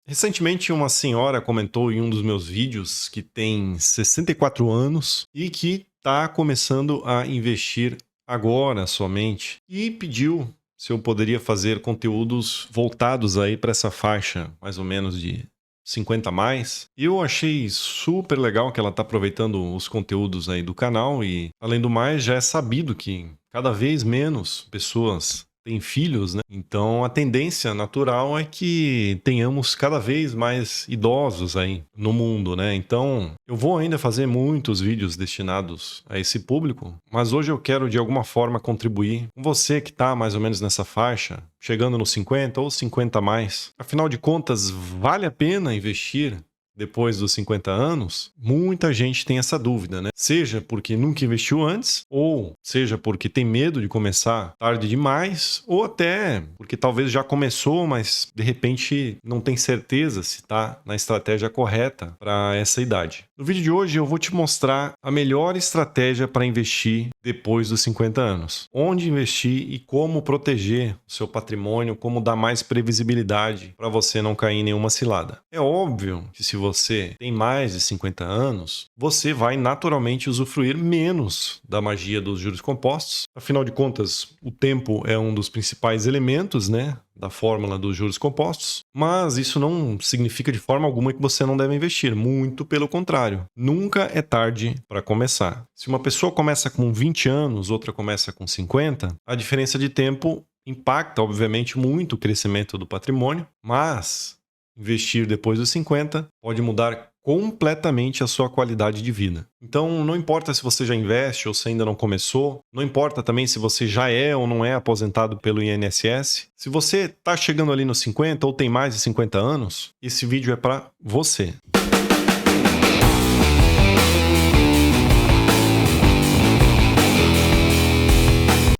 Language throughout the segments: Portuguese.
Recentemente, uma senhora comentou em um dos meus vídeos que tem 64 anos e que está começando a investir agora somente e pediu se eu poderia fazer conteúdos voltados aí para essa faixa, mais ou menos de 50 a mais. E eu achei super legal que ela está aproveitando os conteúdos aí do canal e, além do mais, já é sabido que cada vez menos pessoas têm filhos, né? Então a tendência natural é que tenhamos cada vez mais idosos aí no mundo, né? Então eu vou ainda fazer muitos vídeos destinados a esse público, mas hoje eu quero de alguma forma contribuir com você que está mais ou menos nessa faixa, chegando nos 50 ou 50 a mais. Afinal de contas, vale a pena investir depois dos 50 anos? Muita gente tem essa dúvida, né? Seja porque nunca investiu antes, ou seja porque tem medo de começar tarde demais, ou até porque talvez já começou, mas de repente não tem certeza se está na estratégia correta para essa idade. No vídeo de hoje eu vou te mostrar a melhor estratégia para investir depois dos 50 anos. Onde investir e como proteger o seu patrimônio, como dar mais previsibilidade para você não cair em nenhuma cilada. É óbvio que se você tem mais de 50 anos, você vai naturalmente usufruir menos da magia dos juros compostos. Afinal de contas, o tempo é um dos principais elementos, né, da fórmula dos juros compostos, mas isso não significa de forma alguma que você não deve investir, muito pelo contrário. Nunca é tarde para começar. Se uma pessoa começa com 20 anos, outra começa com 50, a diferença de tempo impacta, obviamente, muito o crescimento do patrimônio, mas investir depois dos 50 pode mudar completamente a sua qualidade de vida. Então, não importa se você já investe ou se ainda não começou, não importa também se você já é ou não é aposentado pelo INSS. Se você está chegando ali nos 50 ou tem mais de 50 anos, esse vídeo é para você.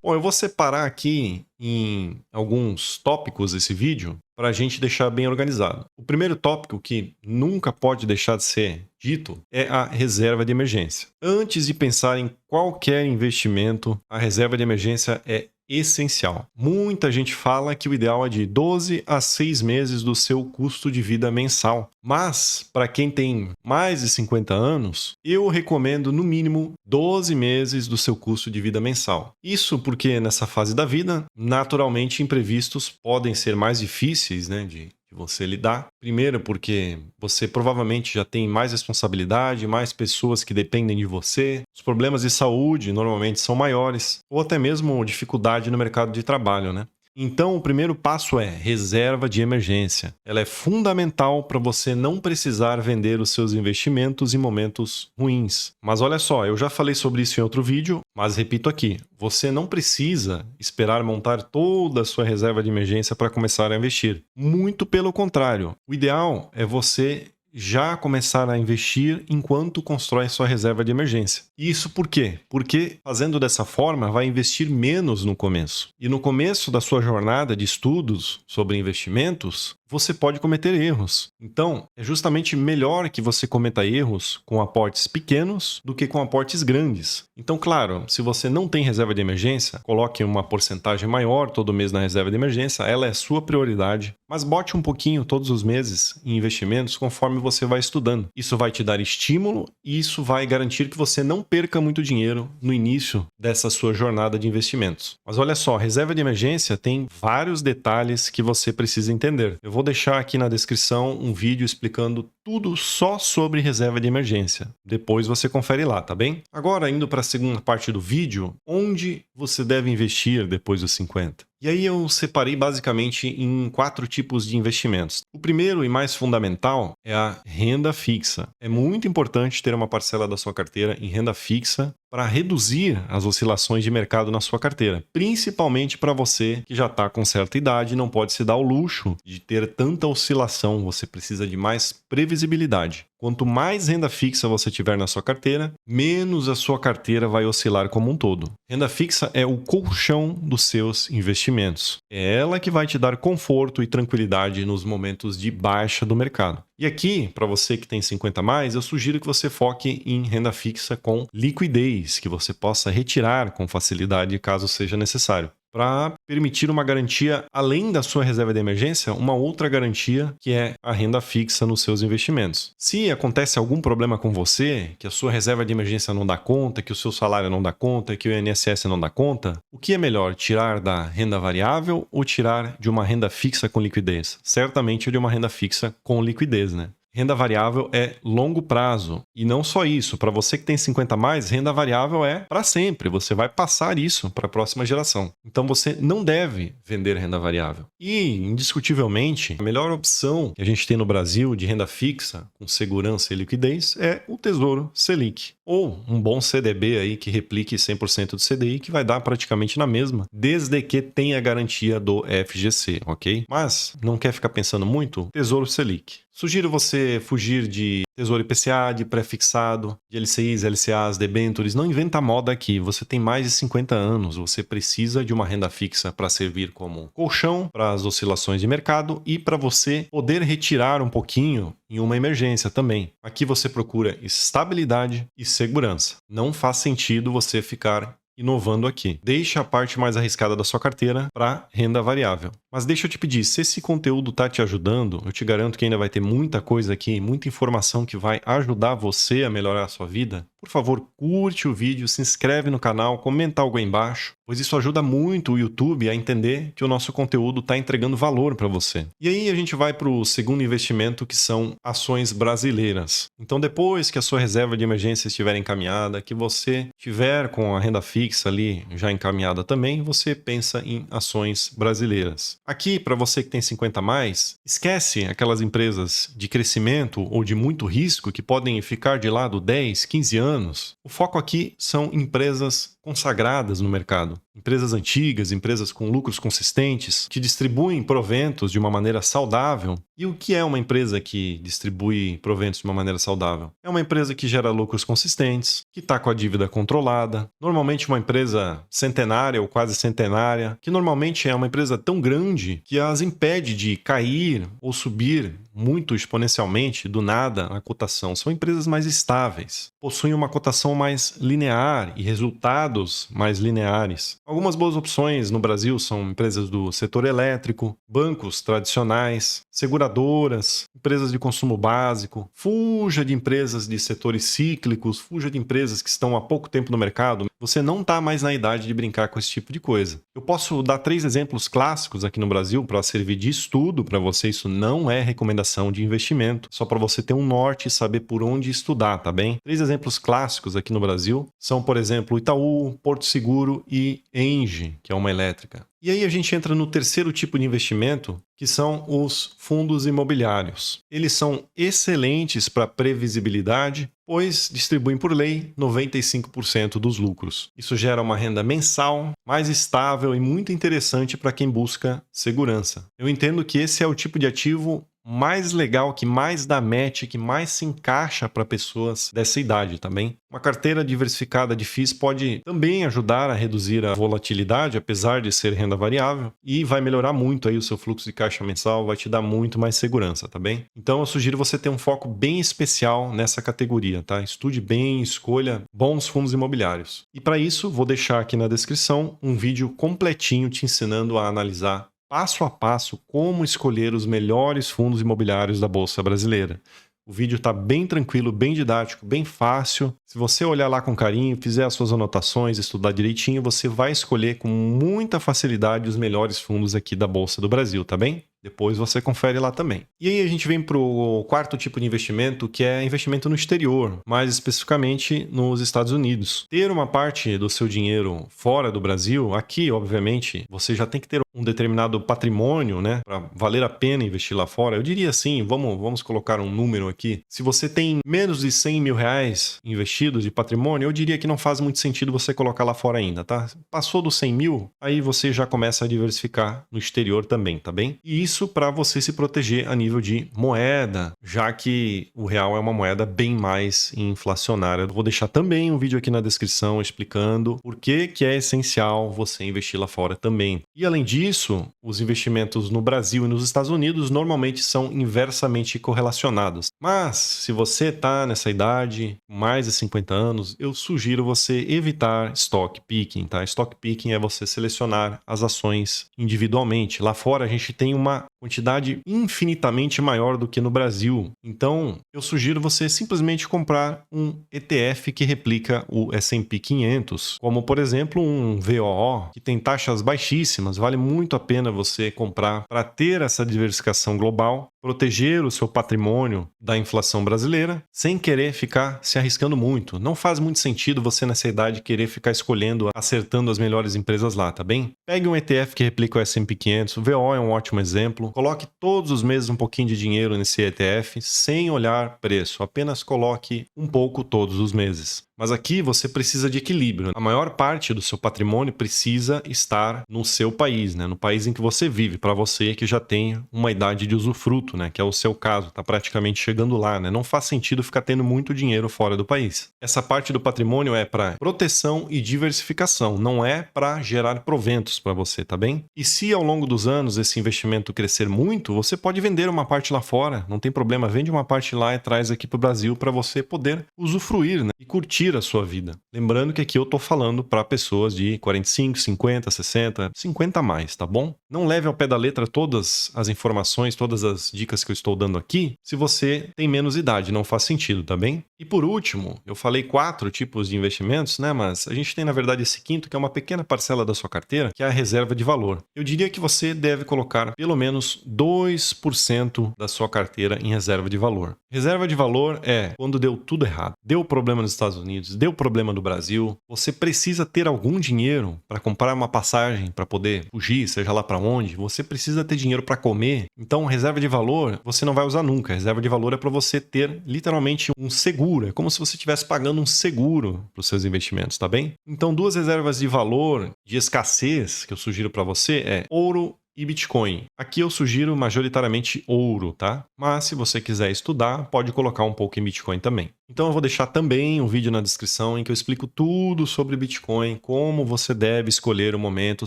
Bom, eu vou separar aqui em alguns tópicos esse vídeo para a gente deixar bem organizado. O primeiro tópico que nunca pode deixar de ser dito é a reserva de emergência. Antes de pensar em qualquer investimento, a reserva de emergência é essencial. Muita gente fala que o ideal é de 12 a 6 meses do seu custo de vida mensal. Mas, para quem tem mais de 50 anos, eu recomendo no mínimo 12 meses do seu custo de vida mensal. Isso porque nessa fase da vida, naturalmente imprevistos podem ser mais difíceis, né, de você lidar. Primeiro porque você provavelmente já tem mais responsabilidade, mais pessoas que dependem de você. Os problemas de saúde normalmente são maiores, ou até mesmo dificuldade no mercado de trabalho, né? Então, o primeiro passo é reserva de emergência. Ela é fundamental para você não precisar vender os seus investimentos em momentos ruins. Mas olha só, eu já falei sobre isso em outro vídeo, mas repito aqui, você não precisa esperar montar toda a sua reserva de emergência para começar a investir. Muito pelo contrário, o ideal é você já começar a investir enquanto constrói sua reserva de emergência. Isso por quê? Porque fazendo dessa forma vai investir menos no começo. E no começo da sua jornada de estudos sobre investimentos, você pode cometer erros. Então, é justamente melhor que você cometa erros com aportes pequenos do que com aportes grandes. Então, claro, se você não tem reserva de emergência, coloque uma porcentagem maior todo mês na reserva de emergência, ela é sua prioridade, mas bote um pouquinho todos os meses em investimentos conforme você vai estudando. Isso vai te dar estímulo e isso vai garantir que você não perca muito dinheiro no início dessa sua jornada de investimentos. Mas olha só, reserva de emergência tem vários detalhes que você precisa entender. Eu vou deixar aqui na descrição um vídeo explicando tudo só sobre reserva de emergência. Depois você confere lá, tá bem? Agora, indo para a segunda parte do vídeo, onde você deve investir depois dos 50? E aí eu separei basicamente em 4 tipos de investimentos. O primeiro e mais fundamental é a renda fixa. É muito importante ter uma parcela da sua carteira em renda fixa para reduzir as oscilações de mercado na sua carteira, principalmente para você que já está com certa idade e não pode se dar o luxo de ter tanta oscilação, você precisa de mais previsibilidade. Quanto mais renda fixa você tiver na sua carteira, menos a sua carteira vai oscilar como um todo. Renda fixa é o colchão dos seus investimentos. É ela que vai te dar conforto e tranquilidade nos momentos de baixa do mercado. E aqui, para você que tem 50 a mais, eu sugiro que você foque em renda fixa com liquidez, que você possa retirar com facilidade caso seja necessário. para permitir uma garantia, além da sua reserva de emergência, uma outra garantia que é a renda fixa nos seus investimentos. Se acontece algum problema com você, que a sua reserva de emergência não dá conta, que o seu salário não dá conta, que o INSS não dá conta, o que é melhor, tirar da renda variável ou tirar de uma renda fixa com liquidez? Certamente de uma renda fixa com liquidez, né? Renda variável é longo prazo. E não só isso, para você que tem 50 a mais, renda variável é para sempre. Você vai passar isso para a próxima geração. Então você não deve vender renda variável. E, indiscutivelmente, a melhor opção que a gente tem no Brasil de renda fixa, com segurança e liquidez, é o Tesouro Selic. Ou um bom CDB aí que replique 100% do CDI, que vai dar praticamente na mesma, desde que tenha a garantia do FGC, ok? Mas não quer ficar pensando muito? Tesouro Selic. Sugiro você fugir de Tesouro IPCA, de pré-fixado, de LCIs, LCAs, debêntures. Não inventa moda aqui. Você tem mais de 50 anos. Você precisa de uma renda fixa para servir como colchão para as oscilações de mercado e para você poder retirar um pouquinho em uma emergência também. Aqui você procura estabilidade e segurança. Não faz sentido você ficar inovando aqui. Deixe a parte mais arriscada da sua carteira para renda variável. Mas deixa eu te pedir, se esse conteúdo está te ajudando, eu te garanto que ainda vai ter muita coisa aqui, muita informação que vai ajudar você a melhorar a sua vida. Por favor, curte o vídeo, se inscreve no canal, comenta algo aí embaixo, pois isso ajuda muito o YouTube a entender que o nosso conteúdo está entregando valor para você. E aí a gente vai para o segundo investimento, que são ações brasileiras. Então depois que a sua reserva de emergência estiver encaminhada, que você tiver com a renda fixa ali já encaminhada também, você pensa em ações brasileiras. Aqui, para você que tem 50 a mais, esquece aquelas empresas de crescimento ou de muito risco que podem ficar de lado 10, 15 anos. O foco aqui são empresas consagradas no mercado. Empresas antigas, empresas com lucros consistentes, que distribuem proventos de uma maneira saudável. E o que é uma empresa que distribui proventos de uma maneira saudável? É uma empresa que gera lucros consistentes, que está com a dívida controlada, normalmente uma empresa centenária ou quase centenária, que normalmente é uma empresa tão grande que as impede de cair ou subir muito exponencialmente do nada na cotação. São empresas mais estáveis, possuem uma cotação mais linear e resultados mais lineares. Algumas boas opções no Brasil são empresas do setor elétrico, bancos tradicionais, seguradoras, empresas de consumo básico. Fuja de empresas de setores cíclicos, fuja de empresas que estão há pouco tempo no mercado. Você não está mais na idade de brincar com esse tipo de coisa. Eu posso dar 3 exemplos clássicos aqui no Brasil para servir de estudo para você. Isso não é recomendação de investimento, só para você ter um norte e saber por onde estudar, tá bem? 3 exemplos clássicos aqui no Brasil são, por exemplo, Itaú, Porto Seguro e Engie, que é uma elétrica. E aí a gente entra no terceiro tipo de investimento, que são os fundos imobiliários. Eles são excelentes para previsibilidade, pois distribuem por lei 95% dos lucros. Isso gera uma renda mensal, mais estável e muito interessante para quem busca segurança. Eu entendo que esse é o tipo de ativo mais legal, que mais dá match, que mais se encaixa para pessoas dessa idade também. Uma carteira diversificada de FIIs pode também ajudar a reduzir a volatilidade, apesar de ser renda variável, e vai melhorar muito aí o seu fluxo de caixa mensal, vai te dar muito mais segurança, tá bem? Então eu sugiro você ter um foco bem especial nessa categoria, tá? Estude bem, escolha bons fundos imobiliários. E para isso, vou deixar aqui na descrição um vídeo completinho te ensinando a analisar passo a passo como escolher os melhores fundos imobiliários da Bolsa Brasileira. O vídeo está bem tranquilo, bem didático, bem fácil. Se você olhar lá com carinho, fizer as suas anotações, estudar direitinho, você vai escolher com muita facilidade os melhores fundos aqui da Bolsa do Brasil, tá bem? Depois você confere lá também. E aí a gente vem para o quarto tipo de investimento, que é investimento no exterior, mais especificamente nos Estados Unidos. Ter uma parte do seu dinheiro fora do Brasil, aqui, obviamente, você já tem que ter um determinado patrimônio, né, para valer a pena investir lá fora. Eu diria assim, vamos colocar um número aqui. Se você tem menos de 100 mil reais investidos de patrimônio, eu diria que não faz muito sentido você colocar lá fora ainda, tá? Passou dos 100 mil, aí você já começa a diversificar no exterior também, tá bem? E Isso para você se proteger a nível de moeda, já que o real é uma moeda bem mais inflacionária. Eu vou deixar também um vídeo aqui na descrição explicando por que é essencial você investir lá fora também. E além disso, os investimentos no Brasil e nos Estados Unidos normalmente são inversamente correlacionados. Mas se você está nessa idade, mais de 50 anos, eu sugiro você evitar stock picking, tá? Stock picking é você selecionar as ações individualmente. Lá fora a gente tem uma quantidade infinitamente maior do que no Brasil. Então, eu sugiro você simplesmente comprar um ETF que replica o S&P 500, como por exemplo um VOO, que tem taxas baixíssimas. Vale muito a pena você comprar para ter essa diversificação global, proteger o seu patrimônio da inflação brasileira, sem querer ficar se arriscando muito. Não faz muito sentido você nessa idade querer ficar escolhendo, acertando as melhores empresas lá, tá bem? Pegue um ETF que replica o S&P 500, o VO é um ótimo exemplo. Coloque todos os meses um pouquinho de dinheiro nesse ETF, sem olhar preço. Apenas coloque um pouco todos os meses. Mas aqui você precisa de equilíbrio. A maior parte do seu patrimônio precisa estar no seu país, né? No país em que você vive, para você que já tem uma idade de usufruto, né? Que é o seu caso, está praticamente chegando lá, né? Não faz sentido ficar tendo muito dinheiro fora do país. Essa parte do patrimônio é para proteção e diversificação, não é para gerar proventos para você, tá bem? E se ao longo dos anos esse investimento crescer muito, você pode vender uma parte lá fora, não tem problema, vende uma parte lá e traz aqui para o Brasil para você poder usufruir, né? E curtir a sua vida. Lembrando que aqui eu tô falando para pessoas de 45, 50, 60, 50 a mais, tá bom? Não leve ao pé da letra todas as informações, todas as dicas que eu estou dando aqui, se você tem menos idade, não faz sentido, tá bem? E por último, eu falei 4 tipos de investimentos, né? Mas a gente tem na verdade esse quinto, que é uma pequena parcela da sua carteira, que é a reserva de valor. Eu diria que você deve colocar pelo menos 2% da sua carteira em reserva de valor. Reserva de valor é quando deu tudo errado. Deu problema nos Estados Unidos, deu problema no Brasil, você precisa ter algum dinheiro para comprar uma passagem para poder fugir, seja lá para onde, você precisa ter dinheiro para comer. Então, reserva de valor você não vai usar nunca. Reserva de valor é para você ter literalmente um seguro, é como se você estivesse pagando um seguro para os seus investimentos, tá bem? Então, 2 reservas de valor de escassez que eu sugiro para você é ouro e Bitcoin. Aqui eu sugiro majoritariamente ouro, tá? Mas se você quiser estudar, pode colocar um pouco em Bitcoin também. Então eu vou deixar também um vídeo na descrição em que eu explico tudo sobre Bitcoin, como você deve escolher o momento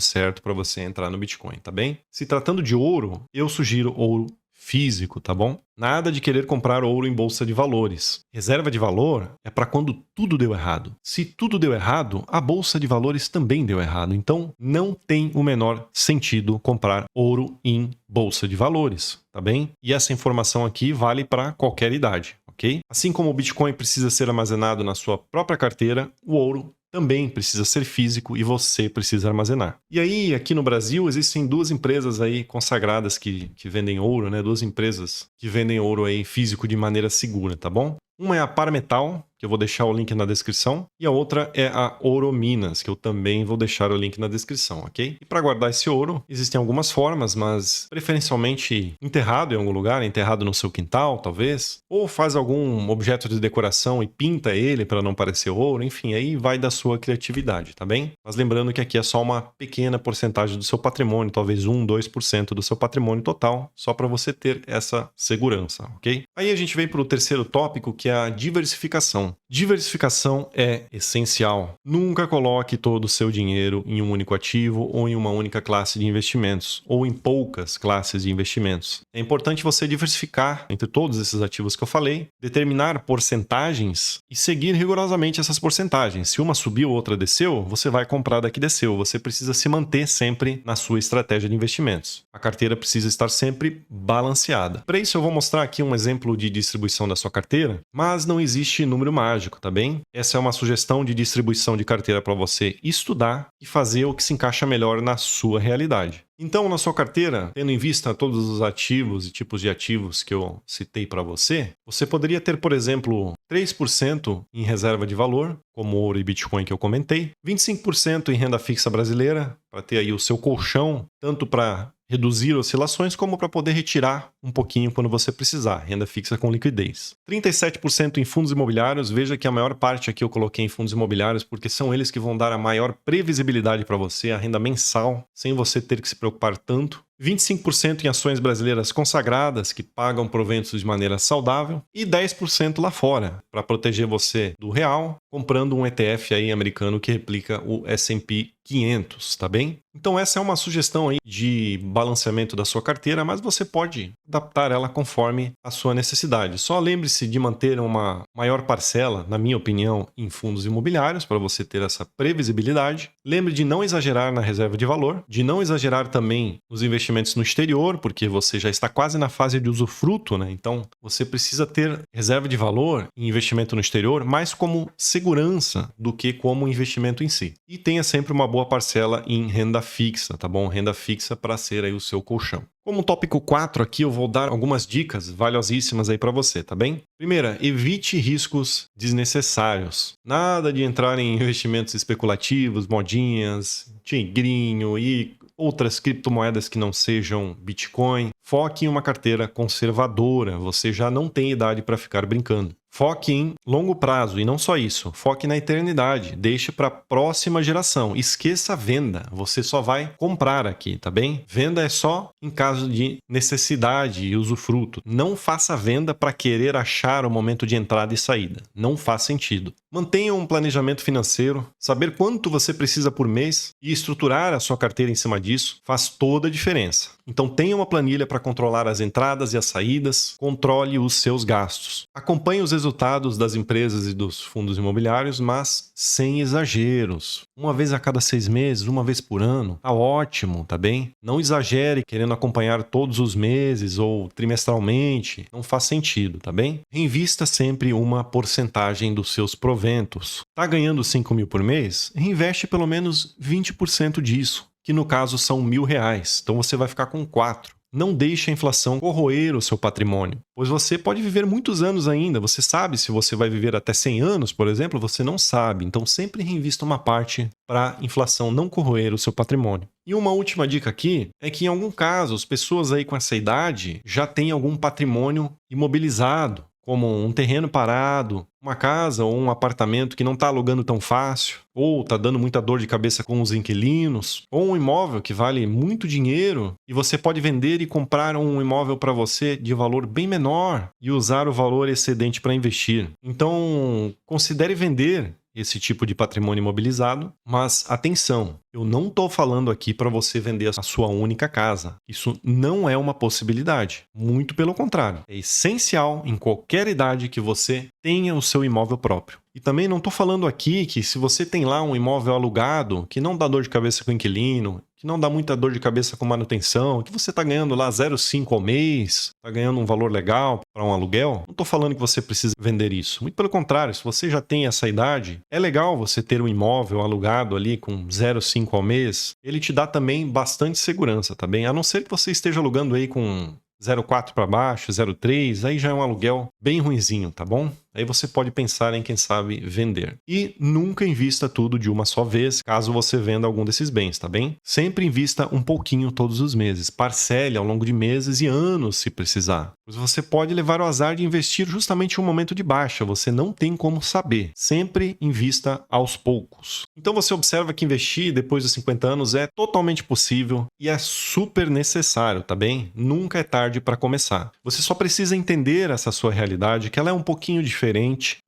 certo para você entrar no Bitcoin, tá bem? Se tratando de ouro, eu sugiro ouro físico, tá bom? Nada de querer comprar ouro em bolsa de valores. Reserva de valor é para quando tudo deu errado. Se tudo deu errado, a bolsa de valores também deu errado. Então, não tem o menor sentido comprar ouro em bolsa de valores, tá bem? E essa informação aqui vale para qualquer idade, ok? Assim como o Bitcoin precisa ser armazenado na sua própria carteira, o ouro também precisa ser físico e você precisa armazenar. E aí, aqui no Brasil, existem 2 empresas aí consagradas que vendem ouro, né? 2 empresas que vendem ouro aí físico de maneira segura, tá bom? Uma é a Parametal, que eu vou deixar o link na descrição, e a outra é a Ouro Minas, que eu também vou deixar o link na descrição, ok? E para guardar esse ouro, existem algumas formas, mas preferencialmente enterrado em algum lugar, enterrado no seu quintal, talvez, ou faz algum objeto de decoração e pinta ele para não parecer ouro, enfim, aí vai da sua criatividade, tá bem? Mas lembrando que aqui é só uma pequena porcentagem do seu patrimônio, talvez 1, 2% do seu patrimônio total, só para você ter essa segurança, ok? Aí a gente vem para o terceiro tópico, que é a diversificação. Diversificação é essencial. Nunca coloque todo o seu dinheiro em um único ativo ou em uma única classe de investimentos, ou em poucas classes de investimentos. É importante você diversificar entre todos esses ativos que eu falei, determinar porcentagens e seguir rigorosamente essas porcentagens. Se uma subiu, outra desceu, você vai comprar da que desceu. Você precisa se manter sempre na sua estratégia de investimentos. A carteira precisa estar sempre balanceada. Para isso, eu vou mostrar aqui um exemplo de distribuição da sua carteira, mas não existe número mágico, tá bem? Essa é uma sugestão de distribuição de carteira para você estudar e fazer o que se encaixa melhor na sua realidade. Então, na sua carteira, tendo em vista todos os ativos e tipos de ativos que eu citei para você, você poderia ter, por exemplo, 3% em reserva de valor, como ouro e Bitcoin que eu comentei, 25% em renda fixa brasileira, para ter aí o seu colchão, tanto para reduzir oscilações como para poder retirar um pouquinho quando você precisar, renda fixa com liquidez. 37% em fundos imobiliários, veja que a maior parte aqui eu coloquei em fundos imobiliários porque são eles que vão dar a maior previsibilidade para você, a renda mensal, sem você ter que se preocupar tanto 25% em ações brasileiras consagradas que pagam proventos de maneira saudável e 10% lá fora, para proteger você do real, comprando um ETF aí americano que replica o S&P 500, tá bem? Então essa é uma sugestão aí de balanceamento da sua carteira, mas você pode adaptar ela conforme a sua necessidade. Só lembre-se de manter uma maior parcela, na minha opinião, em fundos imobiliários, para você ter essa previsibilidade. Lembre de não exagerar na reserva de valor, de não exagerar também nos investimentos no exterior, porque você já está quase na fase de usufruto, né? Então você precisa ter reserva de valor e investimento no exterior mais como segurança do que como investimento em si. E tenha sempre uma boa parcela em renda fixa, tá bom? Renda fixa para ser aí o seu colchão. Como tópico 4 aqui, eu vou dar algumas dicas valiosíssimas aí para você, tá bem? Primeira, evite riscos desnecessários. Nada de entrar em investimentos especulativos, modinhas, tigrinho e outras criptomoedas que não sejam Bitcoin. Foque em uma carteira conservadora, você já não tem idade para ficar brincando. Foque em longo prazo e não só isso, foque na eternidade, deixe para a próxima geração, esqueça a venda, você só vai comprar aqui, tá bem? Venda é só em caso de necessidade e usufruto. Não faça venda para querer achar o momento de entrada e saída, não faz sentido. Mantenha um planejamento financeiro, saber quanto você precisa por mês e estruturar a sua carteira em cima disso faz toda a diferença. Então tenha uma planilha para controlar as entradas e as saídas, controle os seus gastos. Acompanhe os resultados das empresas e dos fundos imobiliários, mas sem exageros. Uma vez a cada 6 meses, uma vez por ano, tá ótimo, tá bem? Não exagere querendo acompanhar todos os meses ou trimestralmente, não faz sentido, tá bem? Reinvista sempre uma porcentagem dos seus proventos. Tá ganhando 5 mil por mês? Reinveste pelo menos 20% disso, que no caso são R$1.000, então você vai ficar com 4. Não deixe a inflação corroer o seu patrimônio, pois você pode viver muitos anos ainda. Você sabe se você vai viver até 100 anos, por exemplo, você não sabe. Então sempre reinvista uma parte para a inflação não corroer o seu patrimônio. E uma última dica aqui é que em algum caso as pessoas aí com essa idade já têm algum patrimônio imobilizado, como um terreno parado, uma casa ou um apartamento que não está alugando tão fácil, ou está dando muita dor de cabeça com os inquilinos, ou um imóvel que vale muito dinheiro e você pode vender e comprar um imóvel para você de valor bem menor e usar o valor excedente para investir. Então, considere vender esse tipo de patrimônio imobilizado, mas atenção, eu não estou falando aqui para você vender a sua única casa. Isso não é uma possibilidade, muito pelo contrário. É essencial em qualquer idade que você tenha o seu imóvel próprio. E também não estou falando aqui que se você tem lá um imóvel alugado, que não dá dor de cabeça com o inquilino, que não dá muita dor de cabeça com manutenção, que você está ganhando lá 0,5 ao mês, está ganhando um valor legal para um aluguel, não estou falando que você precisa vender isso. Muito pelo contrário, se você já tem essa idade, é legal você ter um imóvel alugado ali com 0,5 ao mês. Ele te dá também bastante segurança, tá bem? A não ser que você esteja alugando aí com 0,4 para baixo, 0,3, aí já é um aluguel bem ruinzinho, tá bom? Aí você pode pensar em, quem sabe, vender. E nunca invista tudo de uma só vez, caso você venda algum desses bens, tá bem? Sempre invista um pouquinho todos os meses. Parcele ao longo de meses e anos, se precisar. Pois você pode levar o azar de investir justamente em um momento de baixa. Você não tem como saber. Sempre invista aos poucos. Então você observa que investir depois dos 50 anos é totalmente possível e é super necessário, tá bem? Nunca é tarde para começar. Você só precisa entender essa sua realidade, que ela é um pouquinho diferente,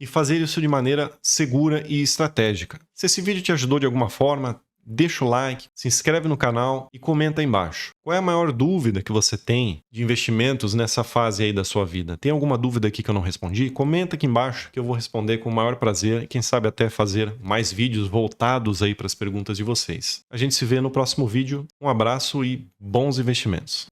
e fazer isso de maneira segura e estratégica. Se esse vídeo te ajudou de alguma forma, deixa o like, se inscreve no canal e comenta aí embaixo. Qual é a maior dúvida que você tem de investimentos nessa fase aí da sua vida? Tem alguma dúvida aqui que eu não respondi? Comenta aqui embaixo que eu vou responder com o maior prazer e quem sabe até fazer mais vídeos voltados aí para as perguntas de vocês. A gente se vê no próximo vídeo. Um abraço e bons investimentos.